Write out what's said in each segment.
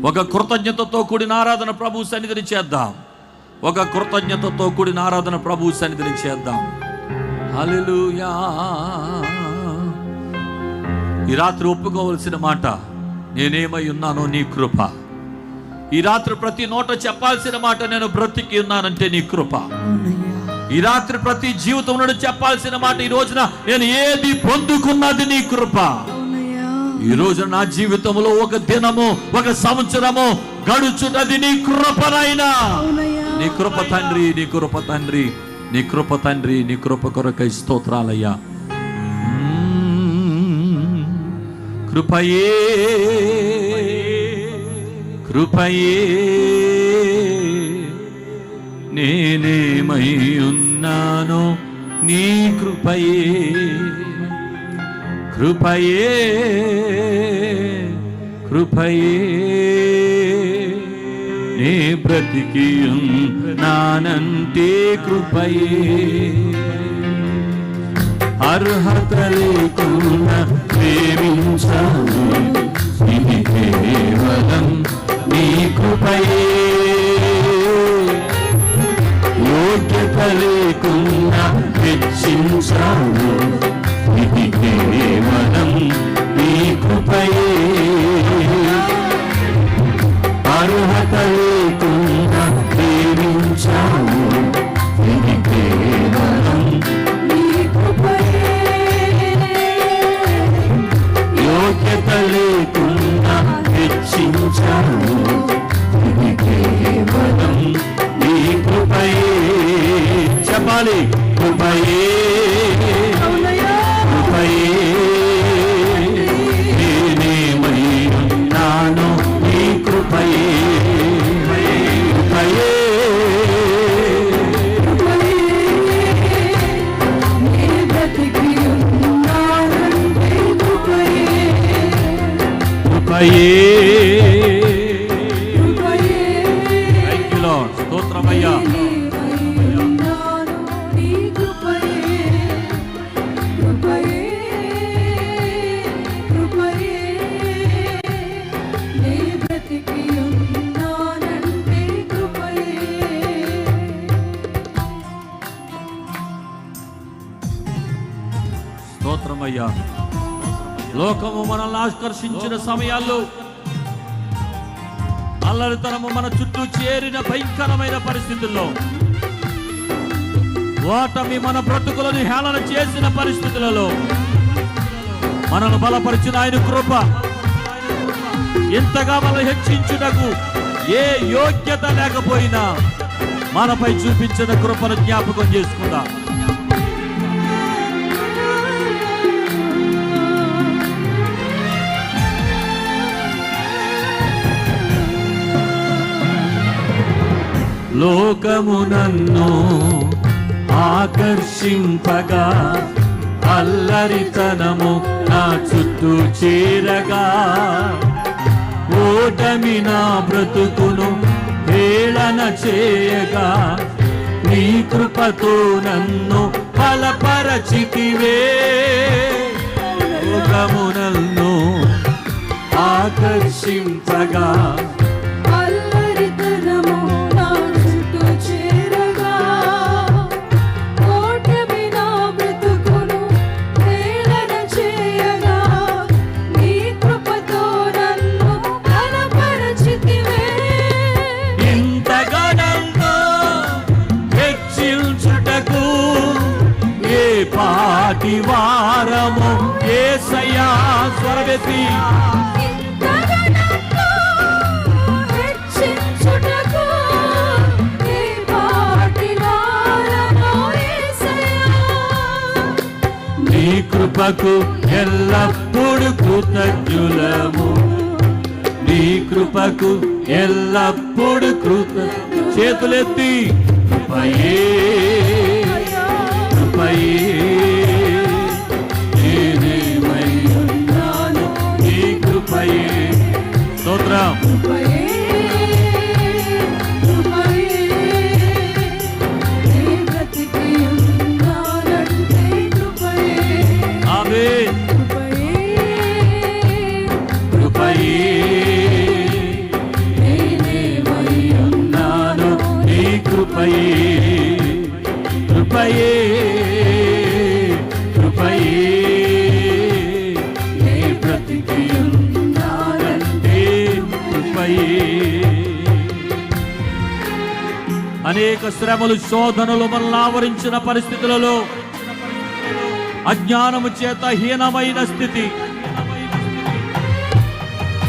ఒక కృతజ్ఞతతో కూడిన ఆరాధన ప్రభు సన్నిధిని చేద్దాం. ఒక కృతజ్ఞతతో కూడిన ఆరాధన ప్రభు సన్నిధిని చేద్దాం. హల్లెలూయా. ఈ రాత్రి ఒప్పుకోవలసిన మాట, నేనేమై ఉన్నానో నీ కృప. ఈ రాత్రి ప్రతి నోట చెప్పాల్సిన మాట, నేను బ్రతికి ఉన్నానంటే నీ కృప. ఈ రాత్రి ప్రతి జీవితంలో చెప్పాల్సిన మాట, ఈ రోజున నేను ఏది పొందుకున్నది నీ కృప. ఈ రోజు నా జీవితంలో ఒక దినము, ఒక సంవత్సరము గడుచున్నది నీ కృపనైనా. నీ కృప తండ్రి, నీ కృప తండ్రి, నీ కృప తండ్రి, నీ కృప కొరకై స్తోత్రాలయ్యా. కృపయే కృపయే నేనేమై ఉన్నానో నీ కృపయే. కృపయే కృపయే నే బ్రతికి ఉన్నానంటే కృపయే. అర్హత లేకుండా ప్రేమించాను, ఇది కేవలం నీ కృపయే. యోగ్యత లేకుండా హెచ్చించాను, ఇది కేవలం నీ కృపయే. అర్హత లేకుండా ప్రేమించాను, ఇది కేవలం నీ కృపయే. యోగ్యత లేకుండా హెచ్చించాను, ఇది కేవలం నీ కృపయే. చెప్పాలి, కృపయే కృపయే నేనేమై ఉన్నానో నీ కృపయే. కృపయే స్తోత్రమయ్యా. స్తోత్రమయ్యా. లోకము మనల్ని ఆకర్షించిన సమయాల్లో, అల్లరితనము మన చుట్టూ చేరిన భయంకరమైన పరిస్థితుల్లో, ఓటమి మన బ్రతుకులను హేళన చేసిన పరిస్థితులలో మనను బలపరిచిన ఆయన కృప, ఇంతగా మనం హెచ్చించుటకు ఏ యోగ్యత లేకపోయినా మనపై చూపించిన కృపను జ్ఞాపకం చేసుకుందాం. లోకము నన్ను ఆకర్షింపగా, అల్లరితనము నా చుట్టూ చేరగా, ఓటమి నా బ్రతుకును హేళన చేయగా, నీ కృపతో నన్ను బలపరచితివే. లోకము నన్ను ఆకర్షింపగా, వారము యేసయ్యా స్వరవేసి నీ కృపకు ఎల్లప్పుడు కృతజ్ఞులము. నీ కృపకు ఎల్లప్పుడు చేతులెత్తి కృపయే కృపయే స్తోత్రం. ఆమేన్. కృపయే అనేక శ్రమలు, శోధనలు మనల్ని ఆవరించిన పరిస్థితులలో అజ్ఞానము చేత హీనమైన స్థితి,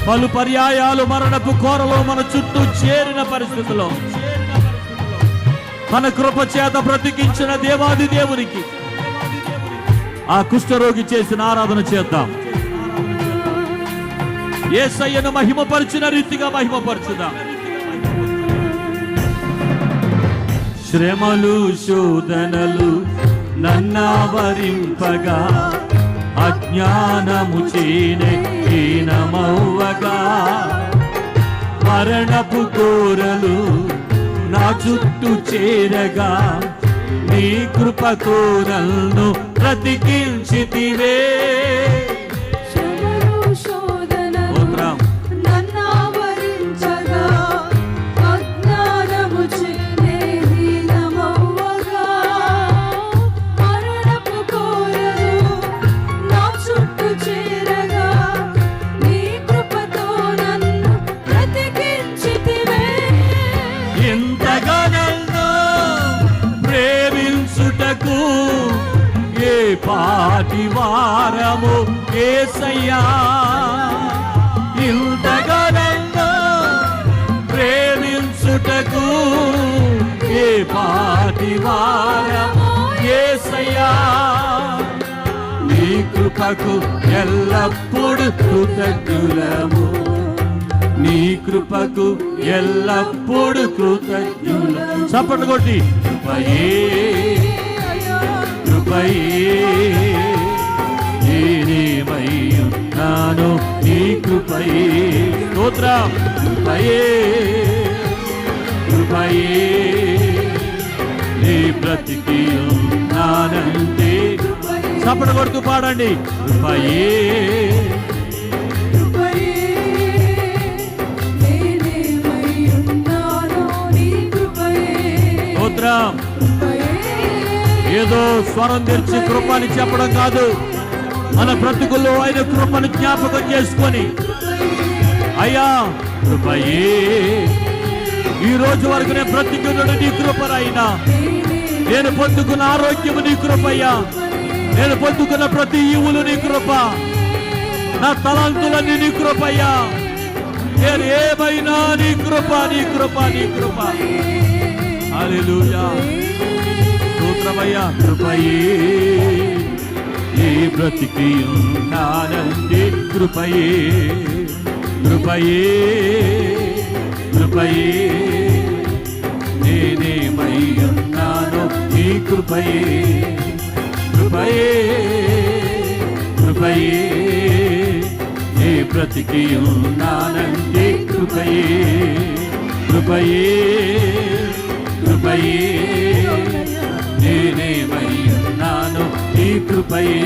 పలు పర్యాయాలు మరణపు కోరలో మన చుట్టూ చేరిన పరిస్థితుల్లో తన కృప చేత బ్రతికించిన దేవాది దేవునికి ఆ కుష్ఠరోగి చేసిన ఆరాధన చేద్దాం. యేసయ్యను మహిమపరిచిన రీతిగా మహిమపరచుదాం. శ్రమలు, శోధనలు నన్నావరింపగా, అజ్ఞానము చేనే హీనమవ్వగా, మరణపు కోరలు నా చుట్టూ చేరగా, నీ కృపతో నన్ను బ్రతికించితివే. పాటి వారము యేసయ్యా, ఇంతగా నన్ను ప్రేమించుటకు ఏ పాటి వారము యేసయ్యా, నీ కృపకు ఎల్లప్పుడు కృతజ్ఞులము, నీ కృపకు ఎల్లప్పుడు కృతజ్ఞులము. చప్పట్లు కొట్టి కృపయే నేనేమయ్యున్నాను నీ కృపయే. స్తోత్రం. కృపయే నీ బ్రతికి ఉన్నానంటే చప్పట కొడుతూ పాడండి. కృపయే స్తోత్రం. ఏదో స్వరం తెరిచి కృపని చెప్పడం కాదు, మన బ్రతుకుల్లో ఆయన కృపను జ్ఞాపకం చేసుకొని, అయ్యా కృపయే ఈ రోజు వరకు నేను బ్రతికున్నాడు నీ కృపనైనా, నేను పొందుకున్న ఆరోగ్యము నీ కృపయ్యా, నేను పొందుకున్న ప్రతి ఈవులు నీ కృప, నా తలంతులన్నీ నీ కృపయ్యా, నేను ఏమైనా నీ కృప, నీ కృప, నీ కృప. హల్లెలూయా. స్తోత్రమయ్యా. కృపయే నీ బ్రతికి ఉన్నానంటే కృపయే, కృపయే కృపయే నేనేమై ఉన్నాను నీ కృపయే, కృపయే కృపయే నీ బ్రతికి ఉన్నానంటే కృపయే, కృపయే కృపయే నేనేమై ఉన్నాను నీ కృపయే,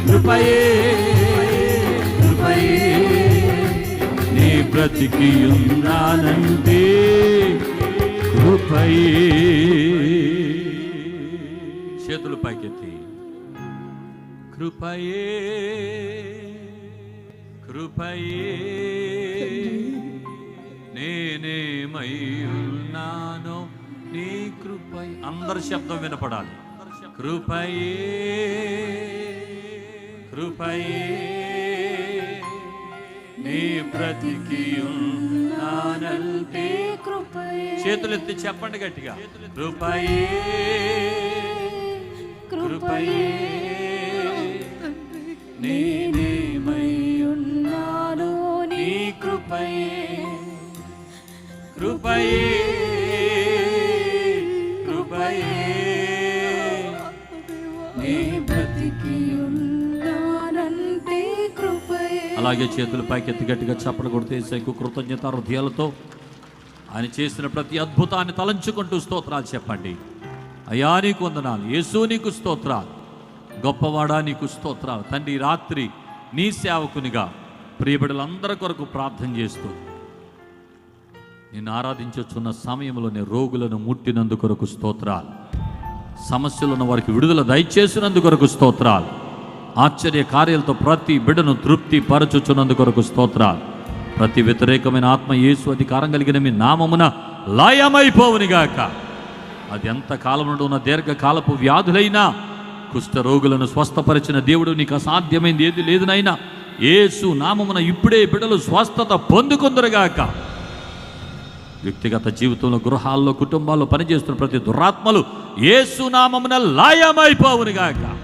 కృపయే కృపయే నీ బ్రతికి ఉన్నానంటే కృపయే. చేతులు పైకెత్తి కృపయే కృపయే నేనేమై ఉన్నాను నీ కృపయే. అందరి శబ్దం వినపడాలి. కృపయే కృపయే నీ బ్రతికి ఉన్నానంటే కృపయే. చేతులెత్తి చెప్పండి గట్టిగా. కృపయే కృపయే నేనేమై ఉన్నాను నీ కృపయే, కృపయే కృపయే నీ బ్రతికి ఉన్నానంటే కృపయే. అలాగే చేతులు పైకెత్తి గట్టిగా చప్పట్లు కొడితే యేసయ్యకు కృతజ్ఞత హృదయాలతో ఆయన చేసిన ప్రతి అద్భుతాన్ని తలంచుకుంటూ స్తోత్రాలు చెప్పండి. అయ్యా నీకు వందనాలు, యేసు నీకు స్తోత్రాలు, గొప్పవాడా నీకు స్తోత్రాలు. తండ్రి రాత్రి నీ సేవకునిగా ప్రియబిడ్డలందరి కొరకు ప్రార్థన చేస్తూ నేను ఆరాధించుచున్న సమయంలో నేను రోగులను ముట్టినందుకొరకు స్తోత్రాలు, సమస్యలున్న వారికి విడుదల దయచేసినందుకొరకు స్తోత్రాలు, ఆశ్చర్య కార్యాలతో ప్రతి బిడ్డను తృప్తి పరచుచున్నందుకొరకు స్తోత్రాలు. ప్రతి వ్యతిరేకమైన ఆత్మ యేసు అధికారం కలిగిన మీ నామమున లయమైపోవునిగాక. అది ఎంత కాలం నుండి ఉన్న దీర్ఘకాలపు వ్యాధులైనా, కుష్ఠరోగులను స్వస్థపరిచిన దేవుడు నీకు అసాధ్యమైంది ఏది లేదు నాయనా. యేసు నామమున ఇప్పుడే బిడ్డలు స్వస్థత పొందుకుందరుగాక. వ్యక్తిగత జీవితంలో, గృహాల్లో, కుటుంబాల్లో పనిచేస్తున్న ప్రతి దురాత్మలు యేసు నామమున లయమైపోవునుగాక.